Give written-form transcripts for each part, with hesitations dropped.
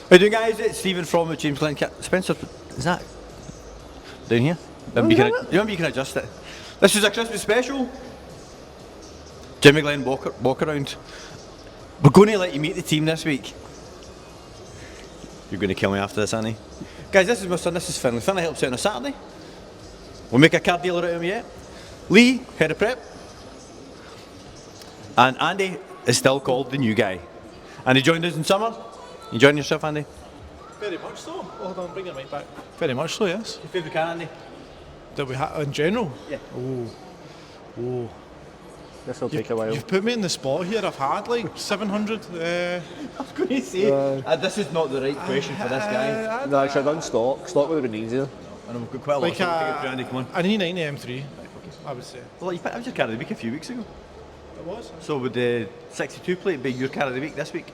How you doing, guys? It's Stephen from the JimmyGlen. Spencer, is that down here? Remember you can adjust it. This is a Christmas special. JimmyGlen walk around. We're going to let you meet the team this week. You're going to kill me after this, aren't you? Guys, this is my son, this is Finlay. Finlay helps out on a Saturday. We'll make a card dealer out of him yet. Lee, head of prep. And Andy is still called the new guy. And he joined us in summer. You enjoying yourself, Andy? Very much so. Hold on, bring your mic back. Very much so, yes. Your favourite car, Andy? That we in general? Yeah. Oh. This will take a while. You've put me in the spot here. I've had like 700. I was going to say, this is not the right question for this guy. No, actually, I've done stock. Stock would have been easier. And we've got quite a lot Like of stuff to get through, Andy, come on. an E90 M3, I would say. Well, you picked up your car of the week a few weeks ago. It was? So would the 62 plate be your car of the week this week?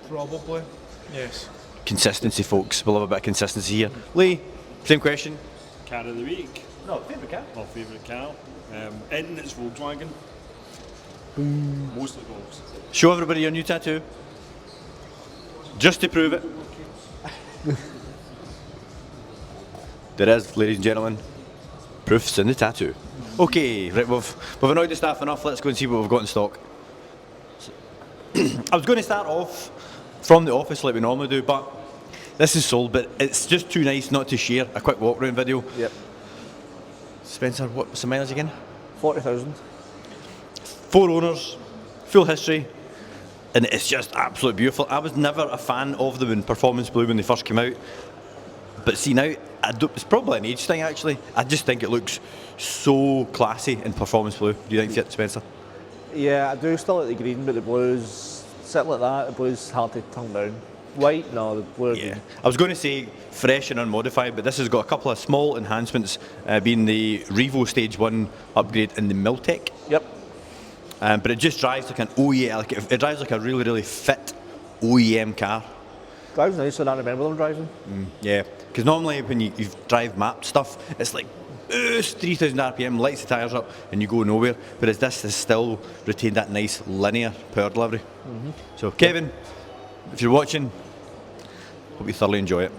Probably. Yes. Consistency, folks. We'll have a bit of consistency here. Lee, same question. Car of the week, No, favourite car? my favourite car. Anything that's Volkswagen. Mostly Volks. Show everybody your new tattoo. Just to prove it. There is, ladies and gentlemen, proofs in the tattoo. Okay, right, we've annoyed the staff enough. Let's go and see what we've got in stock. I was going to start off from the office like we normally do, but this is sold, but it's just too nice not to share a quick walk around video. Yep. Spencer, what's the mileage again? 40,000. 4 owners, full history, and it's just absolutely beautiful. I was never a fan of them in Performance Blue when they first came out, but see now, it's probably an age thing actually. I just think it looks so classy in Performance Blue. Do you think so, Spencer? Yeah, I do still like the green, but the blues, sitting like that, the blue's hard to turn down. White, no, the blue. Yeah. I was going to say fresh and unmodified, but this has got a couple of small enhancements, being the Revo Stage 1 upgrade and the Miltech. Yep. But it just drives like an OEM, it drives like a really, really fit OEM car. Drives nice, and I remember them driving. Yeah, because normally when you drive mapped stuff, it's like 3,000 RPM, lights the tyres up, and you go nowhere. Whereas this has still retained that nice linear power delivery. So, Kevin, if you're watching, hope you thoroughly enjoy it.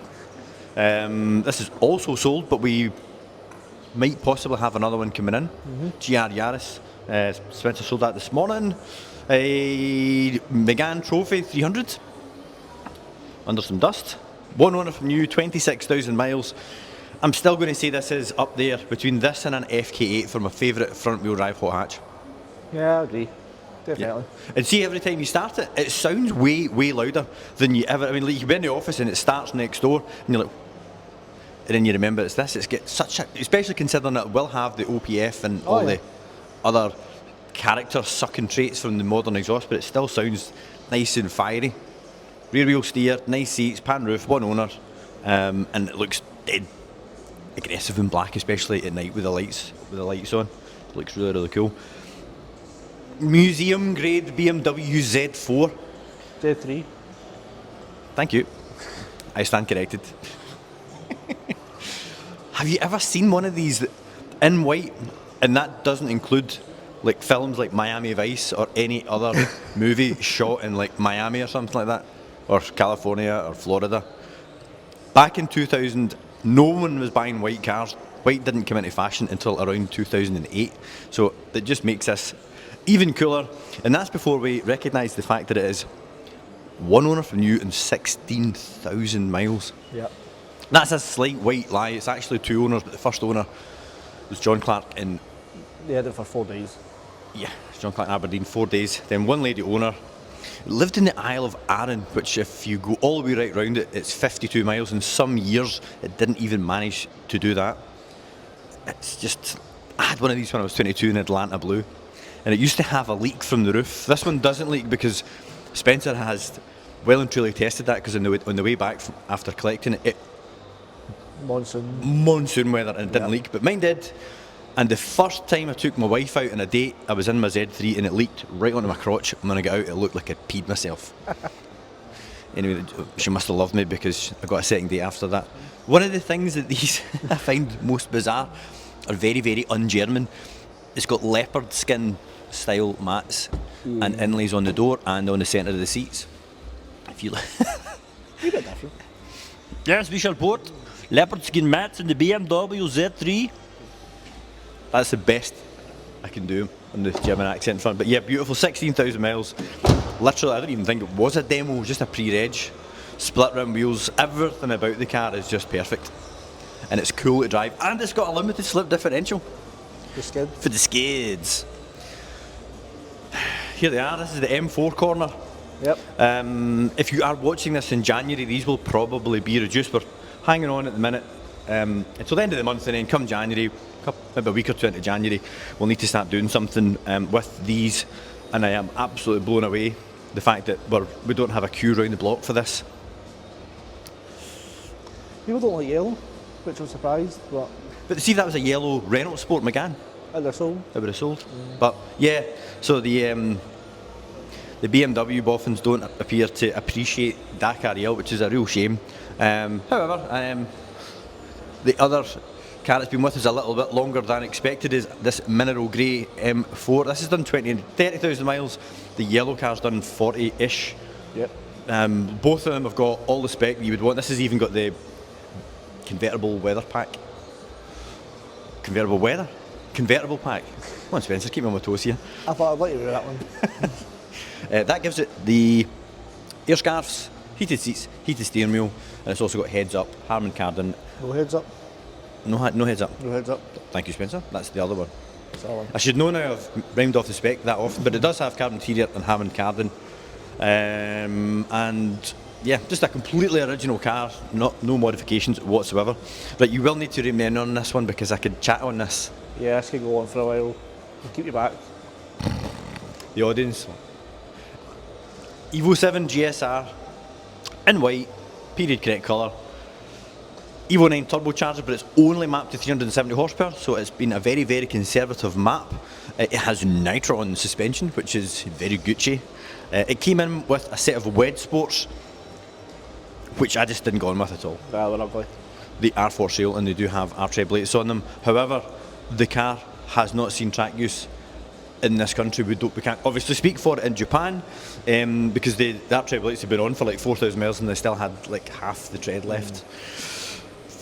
This is also sold, but we might possibly have another one coming in. GR Yaris. Spencer sold that this morning. A Megane Trophy 300. Under some dust. One owner from new, 26,000 miles. I'm still going to say this is up there between this and an FK8 for my favourite front wheel drive hot hatch. Yeah, I agree. Definitely. And see, every time you start it, it sounds way, way louder than you ever. I mean, like you can be in the office and it starts next door, and you're like, and then you remember it's this. It's get such a, especially considering it will have the OPF and all the other character sucking traits from the modern exhaust, but it still sounds nice and fiery. Rear wheel steer, nice seats, pan roof, one owner, and it looks dead aggressive in black, especially at night with the lights on. It looks really, really cool. Museum grade BMW Z4. Z3. Thank you. I stand corrected. Have you ever seen one of these in white? And that doesn't include like films like Miami Vice or any other movie shot in like Miami or something like that, or California or Florida. Back in 2000, no one was buying white cars. White didn't come into fashion until around 2008. So it just makes this even cooler. And that's before we recognise the fact that it is one owner from new and 16,000 miles. Yep. That's a slight white lie. It's actually 2 owners, but the first owner was John Clark in... They had it for 4 days. Yeah, John Clark in Aberdeen, 4 days. Then one lady owner lived in the Isle of Arran, which if you go all the way right round it, it's 52 miles. And some years it didn't even manage to do that. It's just... I had one of these when I was 22 in Atlanta Blue, and it used to have a leak from the roof. This one doesn't leak because Spencer has well and truly tested that, because on the way back after collecting it, monsoon weather, and it didn't leak, but mine did. And the first time I took my wife out on a date, I was in my Z3 and it leaked right onto my crotch, and when I got out it looked like I'd peed myself. Anyway, she must have loved me because I got a second date after that. One of the things that these I find most bizarre are very, very un-German. It's got leopard skin style mats and inlays on the door and on the centre of the seats. If you A bit different. Yes, we shall put leopard skin mats in the BMW Z3. That's the best I can do on the German accent front. But yeah, beautiful, 16,000 miles. Literally, I don't even think it was a demo, it was just a pre-reg. Split rim wheels, everything about the car is just perfect. And it's cool to drive, and it's got a limited slip differential. The skid. For the skids. Here they are, this is the M4 corner. Yep. If you are watching this in January, these will probably be reduced. We're hanging on at the minute until the end of the month, and then come January, maybe a week or two into January, we'll need to start doing something with these. And I am absolutely blown away the fact that we don't have a queue round the block for this. People don't like yellow, which I'm surprised, But see, if that was a yellow Renault Sport Megane, they're sold. it would have sold. But yeah, so the BMW boffins don't appear to appreciate Dakar Yell, which is a real shame. However, the other car that's been with us a little bit longer than expected is this mineral grey M4. This has done 30,000 miles. The yellow car's done 40-ish. Yep. Both of them have got all the spec that you would want. This has even got the convertible weather pack. Convertible pack. Come on, Spencer, keep me on my toes here. I thought I'd like to do that one. That gives it the air scarves, heated seats, heated steering wheel, and it's also got heads up, Harman Kardon. No heads up. No heads up. No heads up. Thank you, Spencer. That's the other one. That's that one. I should know now, I've rhymed off the spec that often, but it does have carbon interior and Harman Kardon. And yeah, just a completely original car, no modifications whatsoever. But you will need to remain on this one because I could chat on this. Yeah, this could go on for a while. I'll keep you back. The audience. Evo 7 GSR in white, period correct colour. Evo 9 turbocharger, but it's only mapped to 370 horsepower, so it's been a very, very conservative map. It has Nitron suspension, which is very Gucci. It came in with a set of Wed Sports, which I just didn't go on with at all. They're ugly. They are for sale and they do have R-tread lights on them. However, the car has not seen track use in this country. We can't obviously speak for it in Japan because the R-tread lights have been on for like 4,000 miles and they still had like half the tread left.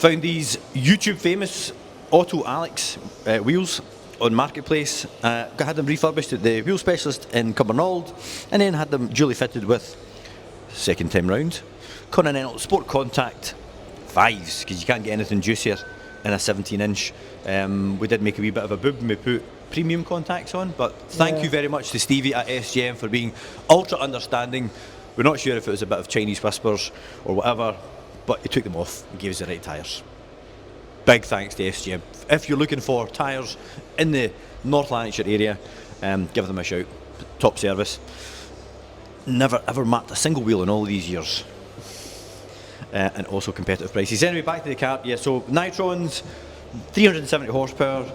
Found these YouTube famous Auto Alex wheels on Marketplace. Had them refurbished at the wheel specialist in Cumbernauld, and then had them duly fitted with, second time round, Continental Sport Contact 5s, because you can't get anything juicier in a 17-inch. We did make a wee bit of a boob when we put premium contacts on, but thank you very much to Stevie at SGM for being ultra understanding. We're not sure if it was a bit of Chinese whispers or whatever, but he took them off and gave us the right tyres. Big thanks to SGM. If you're looking for tyres in the North Lanarkshire area, give them a shout. Top service. Never ever marked a single wheel in all these years. And also competitive prices. Anyway, back to the car. Yeah, so Nitrons, 370 horsepower.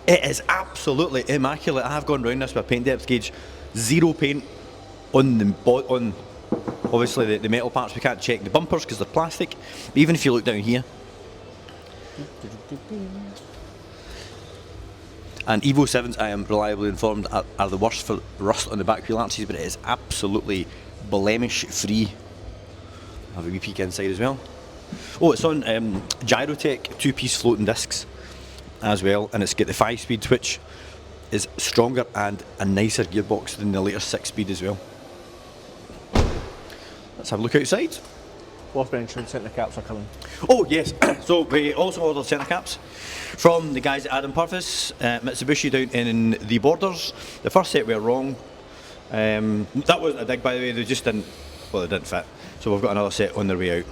It is absolutely immaculate. I have gone round this with a paint depth gauge. Zero paint on obviously the metal parts. We can't check the bumpers because they're plastic. But even if you look down here, and Evo 7s, I am reliably informed, are the worst for rust on the back wheel arches, but it is absolutely blemish free. Have a wee peek inside as well. Oh, it's on Gyrotech 2-piece floating discs as well, and it's got the 5-speed, which is stronger and a nicer gearbox than the later 6-speed as well. Let's have a look outside. Worth mentioning, centre caps are coming. Oh yes, so we also ordered centre caps from the guys at Adam Purvis, Mitsubishi down in the Borders. The first set were wrong. That wasn't a dig, by the way, they didn't fit. So we've got another set on their way out.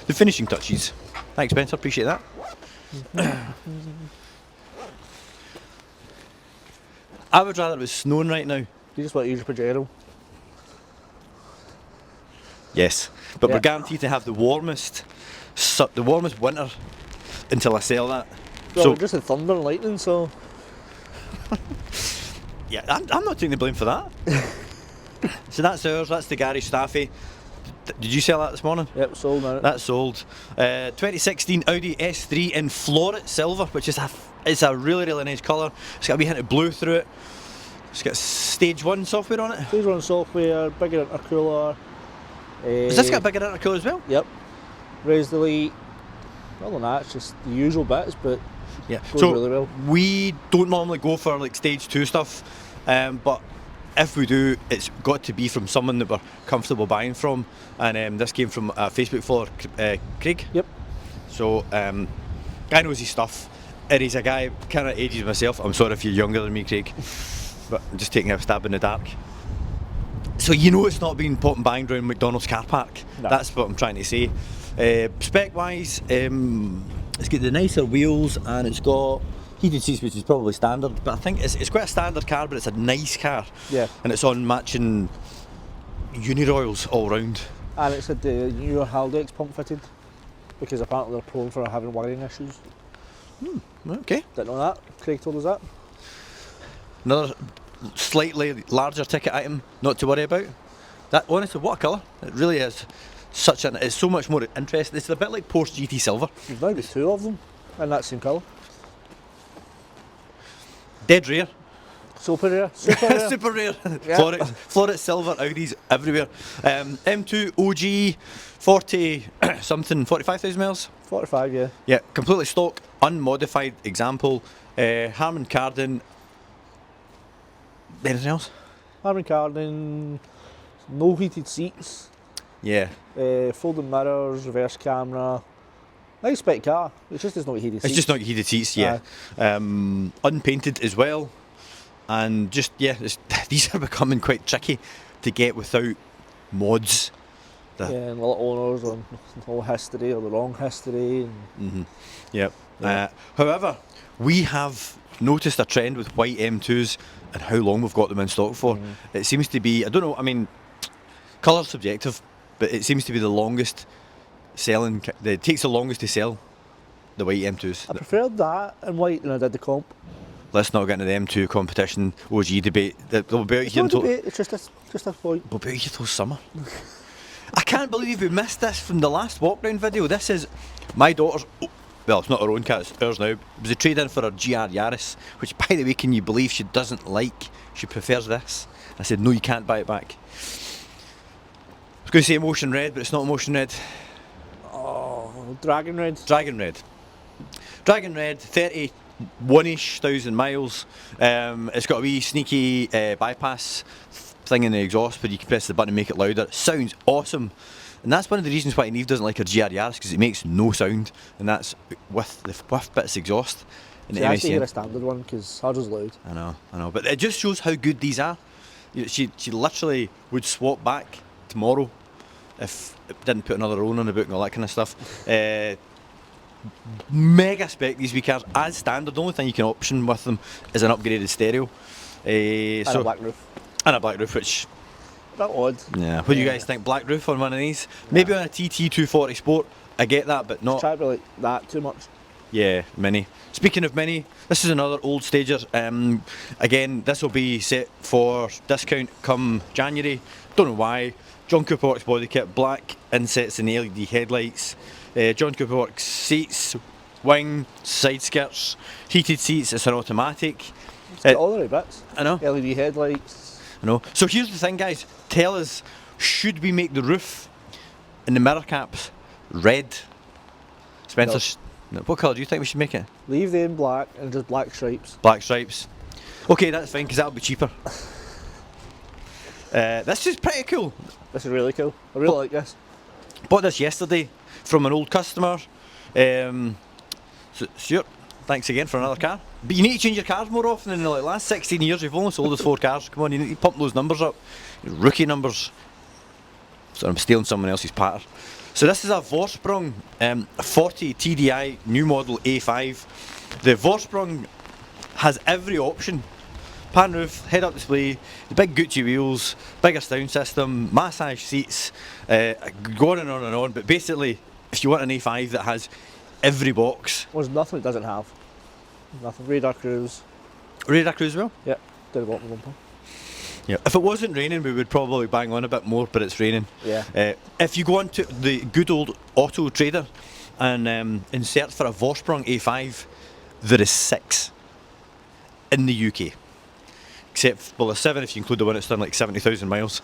The finishing touches. Thanks Spencer, appreciate that. I would rather it was snowing right now. You just want to use your Pajero. Yes, but we're guaranteed to have the warmest winter until I sell that. Well, so we're just in thunder and lightning, so... Yeah, I'm not taking the blame for that. So that's ours, that's the garage staffy. Did you sell that this morning? Yep, sold now. That's sold. 2016 Audi S3 in floret silver, which is a really, really nice colour. It's got a wee hint of blue through it. It's got stage 1 software on it. Stage 1 software, bigger intercooler, Has this got a bigger intercooler as well? Yep. Raised Elite. Other than that, it's just the usual bits, but Yeah. goes So really well. we don't normally go for like stage 2 stuff, but if we do, it's got to be from someone that we're comfortable buying from. And this came from a Facebook follower, Craig. Yep. So guy knows his stuff. And he's a guy kind of ages myself. I'm sorry if you're younger than me, Craig, but I'm just taking a stab in the dark. So you know it's not being put and banged around McDonald's car park. No. That's what I'm trying to say. Spec wise, it's got the nicer wheels and it's got heated seats, which is probably standard, but I think it's quite a standard car, but it's a nice car. Yeah. And it's on matching Uniroyals all round. And it's had the new Haldex pump fitted, because apparently they're prone for having wiring issues. Okay. Didn't know that. Craig told us that. Another slightly larger ticket item, not to worry about. That honestly, what a colour! It really is. It's so much more interesting. It's a bit like Porsche GT Silver. You've now got 2 of them in that same colour. Dead rare. Super rare. Super rare. Super rare. Yeah. Florets, silver, Audis everywhere. M2 OG 40 something, 45,000 miles. 45, yeah. Yeah, completely stock, unmodified example. Harman Kardon. Anything else? Harman Kardon, no heated seats, Yeah. folding mirrors, reverse camera. Nice spec car. It's just there's no heated seats. It's just not heated seats, yeah. Unpainted as well. And just, yeah, these are becoming quite tricky to get without mods. Yeah, and a lot of owners on no history or the wrong history. And Yep. Yeah. However, we have noticed a trend with white M2s and how long we've got them in stock for. It seems to be, I don't know, I mean, colour's subjective, but it seems to be the longest selling, it takes the longest to sell the white M2s. I preferred that in white than I did the comp. Let's not get into the M2 competition OG debate. They'll be out It's here not until, debate, it's just a point. we'll be out here till summer. I can't believe we missed this from the last walk round video. This is my daughter's, well, it's not her own car, it's ours now. It was a trade in for her GR Yaris, which, by the way, can you believe she doesn't like? She prefers this. I said, no, you can't buy it back. I was going to say Emotion Red, but it's not Emotion Red. Oh, Dragon Red. Dragon Red. Dragon Red, 31-ish thousand miles. It's got a wee sneaky bypass thing in the exhaust where you can press the button and make it louder. It sounds awesome. And that's one of the reasons why Neve doesn't like her GR Yaris, because it makes no sound. And that's with the whiff bits exhaust. And See, I actually hear a standard one because hers is loud. I know. But it just shows how good these are. She literally would swap back tomorrow if it didn't put another own on the book and all that kind of stuff. Mega spec these wee cars as standard. The only thing you can option with them is an upgraded stereo. And a black roof. And a black roof, which, That odd. yeah. What do you guys think? Black roof on one of these? Maybe on a TT 240 Sport. I get that, but not. Try to be like that too much. Yeah, Mini. Speaking of Mini, this is another old stager. Again, this will be set for discount come January. Don't know why. John Cooper Works body kit, black insets and LED headlights. John Cooper Works seats, wing, side skirts, heated seats. It's an automatic. It's got all the right bits. I know. LED headlights. I know. So here's the thing, guys. Tell us, should we make the roof and the mirror caps red? Spencer, what colour do you think we should make it? Leave them in black and just black stripes. Black stripes. Okay, that's fine, because that'll be cheaper. This is pretty cool. This is really cool. I really like this. Bought this yesterday from an old customer. Stuart, thanks again for another car. But you need to change your cars more often. In the last 16 years, you've only sold us 4 cars. Come on, you need to pump those numbers up. Rookie numbers. So I'm stealing someone else's patter. So this is a Vorsprung 40 TDI new model A5. The Vorsprung has every option. Pan roof, head-up display, the big Gucci wheels, bigger sound system, massage seats, go on and on and on. But basically, if you want an A5 that has every box. There's nothing it doesn't have. Nothing. Radar cruise. Radar cruise well? Yep. Did a bottom bumper. Yeah. If it wasn't raining, we would probably bang on a bit more, but it's raining. Yeah. If you go onto the good old Auto Trader and insert for a Vorsprung A5, there is 6 in the UK. Except, well, there's 7 if you include the one that's done like 70,000 miles.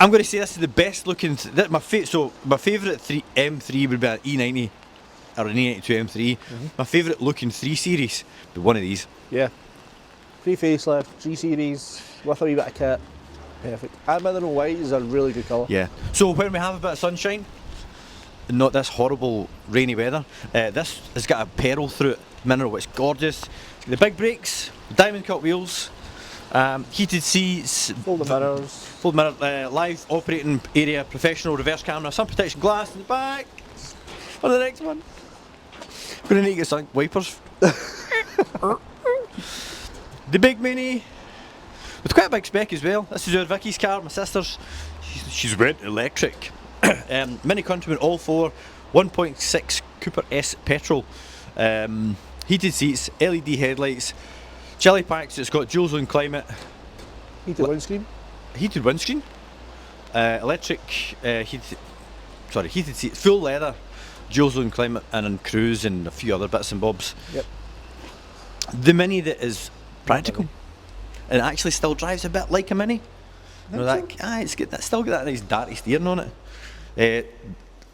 I'm going to say this is the best looking. My favourite M3 would be an E90 or an E92 M3. My favourite looking 3 Series would be one of these. Yeah. 3 facelift, 3 Series, with a wee bit of kit. Perfect. And mineral white is a really good colour. Yeah. So when we have a bit of sunshine, and not this horrible rainy weather, this has got a pearl through it. Mineral white's gorgeous. The big brakes, diamond cut wheels, heated seats, Folding mirrors. full mirror, live operating area, professional reverse camera, sun protection glass in the back. On the next one, I'm gonna need to get some wipers. The big Mini, with quite a big spec as well. This is our Vicky's car, my sister's. She's went electric. Mini Countryman, all four, 1.6 Cooper S petrol. Heated seats, LED headlights, chili packs. It's got dual zone climate, Heated windscreen. heated windscreen, electric heated seats, full leather, dual zone climate, and on cruise and a few other bits and bobs. Yep. The Mini that is practical and actually still drives a bit like a Mini. You know, it's still got that nice darty steering on it.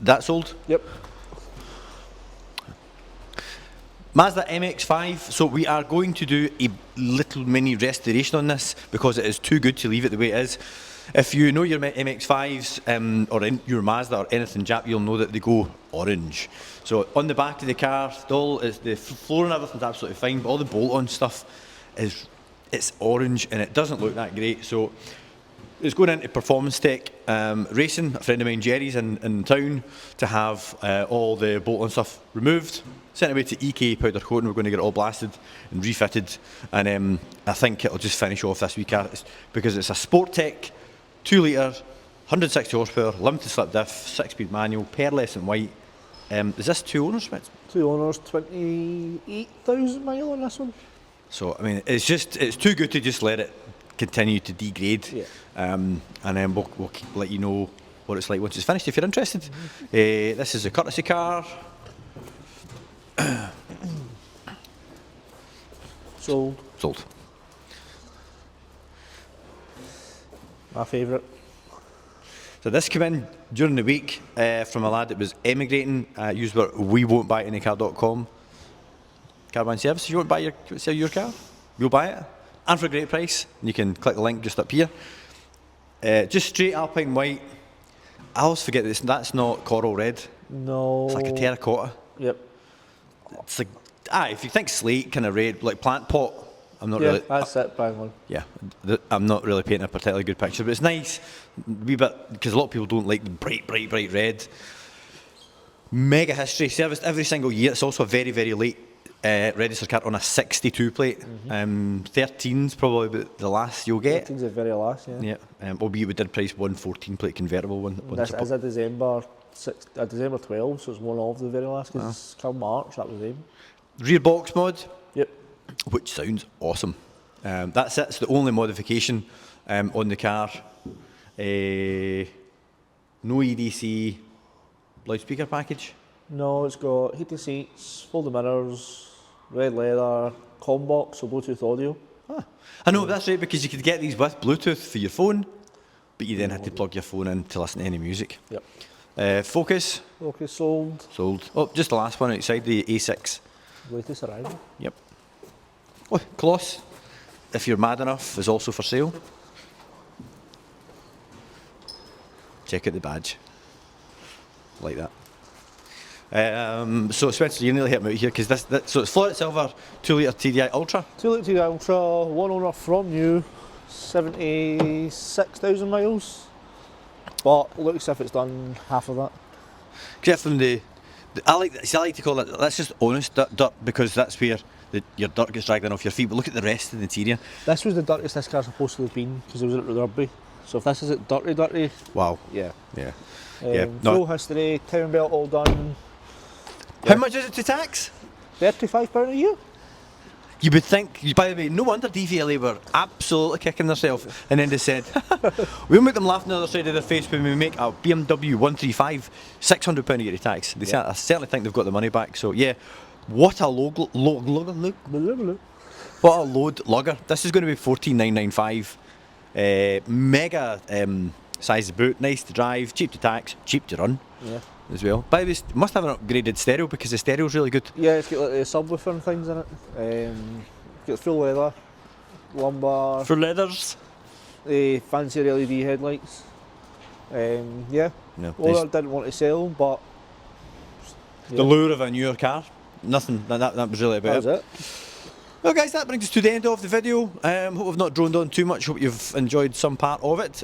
That's old. Yep. Mazda MX-5, so we are going to do a little mini restoration on this because it is too good to leave it the way it is. If you know your MX-5s or your Mazda or anything Jap, you'll know that they go orange. So on the back of the car, the floor and everything's absolutely fine, but all the bolt-on stuff it's orange and it doesn't look that great. So it's going into performance tech racing. A friend of mine, Jerry's in town, to have all the bolt-on stuff removed, sent away to EK powder coating. We're going to get it all blasted and refitted, and I think it'll just finish off this week because it's a Sport Tech 2 litre, 160 horsepower, limited slip diff, 6-speed manual, pearlescent white. Is this 2 owners, Smith? 2 owners, 28,000 mile on this one. So I mean, it's too good to just let it continue to degrade. Yeah. And then we'll let you know what it's like once it's finished if you're interested. This is a courtesy car. Sold. My favourite. So this came in during the week from a lad that was emigrating. Used we won't buy it anycar.com. Caravan service. If you want to sell your car, we'll buy it. And for a great price. And you can click the link just up here. Just straight Alpine white. I always forget this. That's not coral red. No. It's like a terracotta. Yep. It's like if you think slate kind of red, like plant pot. I'm not Yeah, really. that's it, bang on. Yeah, I'm not really painting a particularly good picture, but it's nice. Wee bit because a lot of people don't like the bright red. Mega history, serviced every single year. It's also a very, very late registered car on a 62 plate. 13's probably the last you'll get. 13's the very last, yeah. Yeah, albeit we did price 114 plate convertible one. This is a December 12, so it's one of the very last, because come March, that was aim. Rear box mod. Yep. Which sounds awesome. That's it. It's the only modification on the car. No EDC loudspeaker package. No, it's got heated seats, folding mirrors, red leather, comm box, so Bluetooth audio. I know that's right, because you could get these with Bluetooth for your phone, but you then had to plug your phone in to listen to any music. Yep. Focus. Okay, sold. Oh, just the last one outside, the A6. Latest arrival. Yep. Oh, Coloss, if you're mad enough, is also for sale. Check out the badge. Like that. So Spencer, you nearly hit me out here, because so it's flooded silver, 2 litre TDI Ultra. 2 litre TDI Ultra, one owner from new, 76,000 miles. But looks as if it's done half of that. Except from I like to call it, that's just honest dirt, because that's where your dirt gets dragged in off your feet, but look at the rest of the interior. This was the dirtiest this car's supposed to have been, because it was at the rugby. So if this isn't dirty, Wow. yeah. Yeah. Full history, town belt all done. How much is it to tax? £35 a year. You would think, by the way, no wonder DVLA were absolutely kicking themselves, and then they said, we'll make them laugh on the other side of their face when we make a BMW 135, £600 a year of tax. I certainly think they've got the money back, so yeah. What a load lugger. This is going to be $14,995. Mega size of the boot, nice to drive, cheap to tax, cheap to run Yeah. as well. By the way, it must have an upgraded stereo because the stereo's really good. Yeah, it's got like the subwoofer and things in it. Got full leather, lumbar, For leathers. fancy LED headlights. Yeah. No, All nice. I didn't want to sell, but The lure of a newer car. Nothing, that was really about that was it. Well guys, that brings us to the end of the video. Hope we've not droned on too much, hope you've enjoyed some part of it.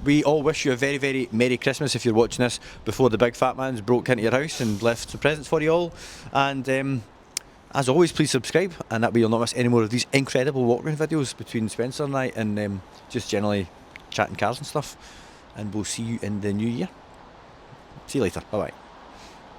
We all wish you a very, very Merry Christmas if you're watching this before the big fat man's broke into your house and left some presents for you all. And as always, please subscribe, and that way you'll not miss any more of these incredible walk-around videos between Spencer and I, and just generally chatting cars and stuff. And we'll see you in the new year. See you later, bye bye.